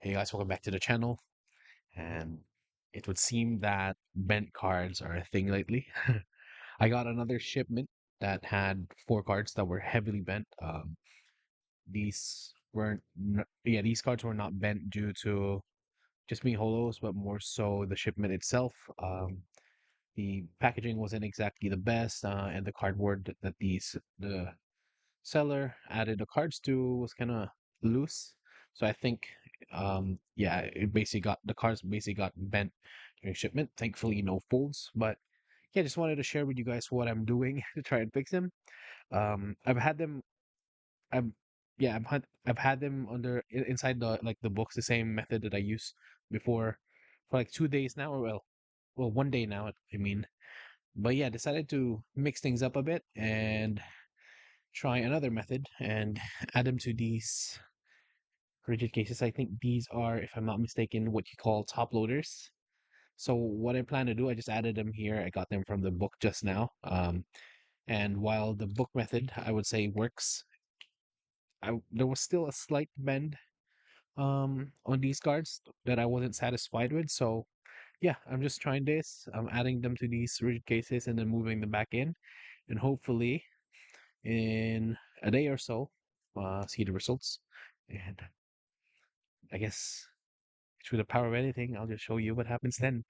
Hey guys, welcome back to the channel. And it would seem that bent cards are a thing lately. I got another shipment that had four cards that were heavily bent. These weren't, yeah, these cards were not bent due to just being holos, but more so the shipment itself. The packaging wasn't exactly the best, and the cardboard that the seller added the cards to was kind of loose. So I think, yeah, it basically got the cards basically got bent during shipment. Thankfully, no folds. But yeah, just wanted to share with you guys what I'm doing to try and fix them. I've had them. I've yeah, I've had them inside the books, the same method that I used before for like 2 days now, or well, one day now. I mean, but yeah, decided to mix things up a bit and try another method and add them to these rigid cases. I think these are, if I'm not mistaken, what you call top loaders. So what I plan to do, I just added them here. I got them from the book just now. And while the book method, I would say works, there was still a slight bend on these cards that I wasn't satisfied with. So yeah, I'm just trying this. I'm adding them to these rigid cases and then moving them back in, and hopefully in a day or so, see the results. And I guess through the power of anything, I'll just show you what happens then.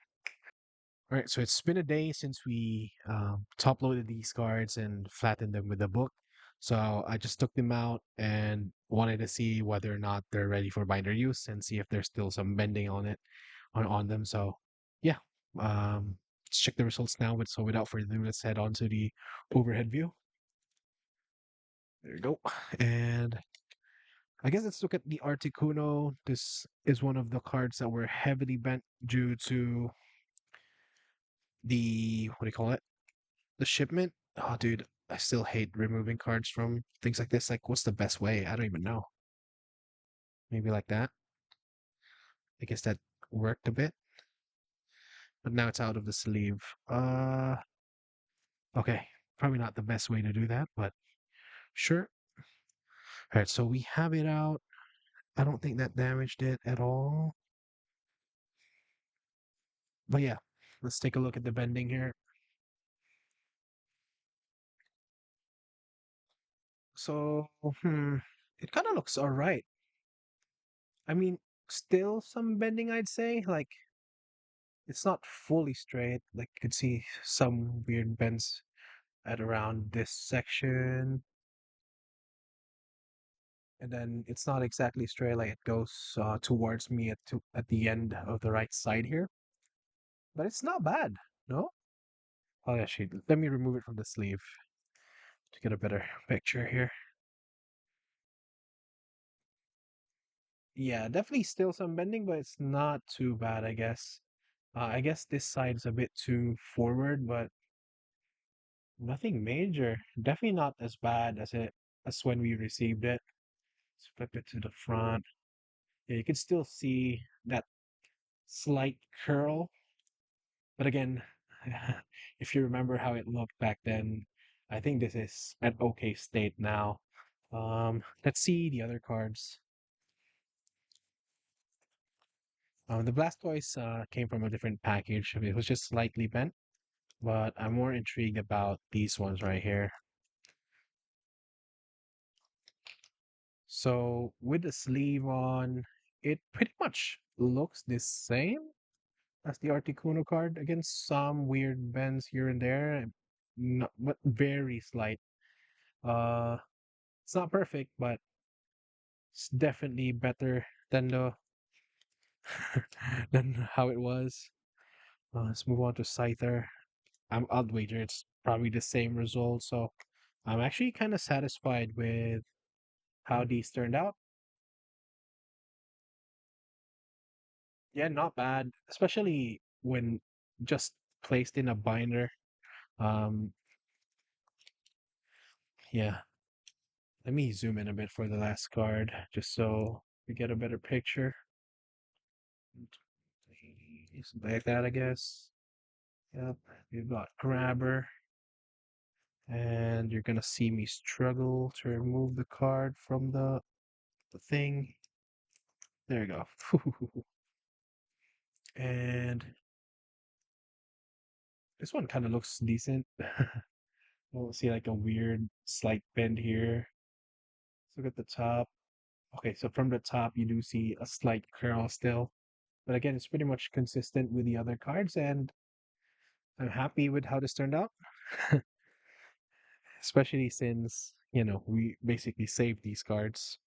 All right, so it's been a day since we top loaded these cards and flattened them with the book. So I just took them out and wanted to see whether or not they're ready for binder use and see if there's still some bending on it on them. So yeah, let's check the results now. So without further ado, let's head on to the overhead view. There you go. And I guess let's look at the Articuno. This is one of the cards that were heavily bent due to the what do you call it? The shipment. Oh, dude, I still hate removing cards from things like this. Like, what's the best way? I don't even know. Maybe like that. I guess that worked a bit, but now it's out of the sleeve. Okay, probably not the best way to do that, but sure. All right, so we have it out. I don't think that damaged it at all. But yeah, let's take a look at the bending here. So, it kind of looks all right. I mean, still some bending, I'd say. Like, it's not fully straight. Like, you could see some weird bends at around this section. And then it's not exactly straight, like it goes towards me at the end of the right side here. But it's not bad, no? Oh, actually, let me remove it from the sleeve to get a better picture here. Yeah, definitely still some bending, but it's not too bad, I guess. I guess this side's a bit too forward, but nothing major. Definitely not as bad as when we received it. Let's flip it to the front. Yeah, you can still see that slight curl. But again, if you remember how it looked back then, I think this is an okay state now. Let's see the other cards. The Blastoise came from a different package. It was just slightly bent, but I'm more intrigued about these ones right here. So with the sleeve on, it pretty much looks the same as the Articuno card. Again, some weird bends here and there, but very slight. Uh, it's not perfect, but it's definitely better than the than how it was. Let's move on to Scyther. I'll wager it's probably the same result. So I'm actually kind of satisfied with how these turned out. Yeah, not bad, especially when just placed in a binder. Um, yeah, let me zoom in a bit for the last card just so we get a better picture. Something like that, I guess. Yep, we've got Grabber, and you're gonna see me struggle to remove the card from the thing. There you go. And this one kind of looks decent. We'll see like a weird slight bend here. Let's look at the top. Okay, so from the top you do see a slight curl still. But again, it's pretty much consistent with the other cards, and I'm happy with how this turned out. Especially since, we basically saved these cards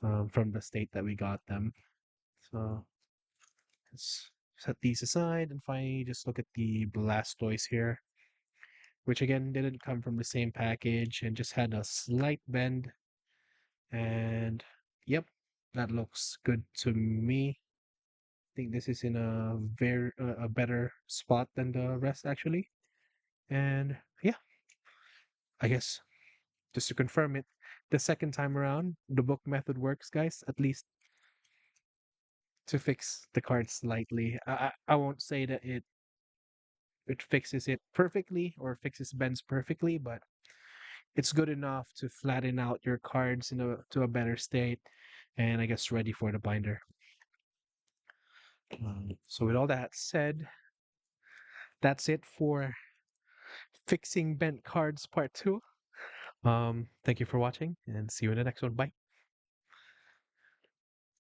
from the state that we got them. So let's set these aside and finally just look at the Blastoise here, which again didn't come from the same package and just had a slight bend. And yep, that looks good to me. I think this is in a better spot than the rest actually. And yeah, I guess just to confirm it, the second time around, the book method works, guys. At least to fix the card slightly. I won't say that it fixes it perfectly or fixes bends perfectly, but it's good enough to flatten out your cards to a better state, and I guess ready for the binder. So with all that said, that's it for fixing bent cards part two. Thank you for watching, and see you in the next one. Bye.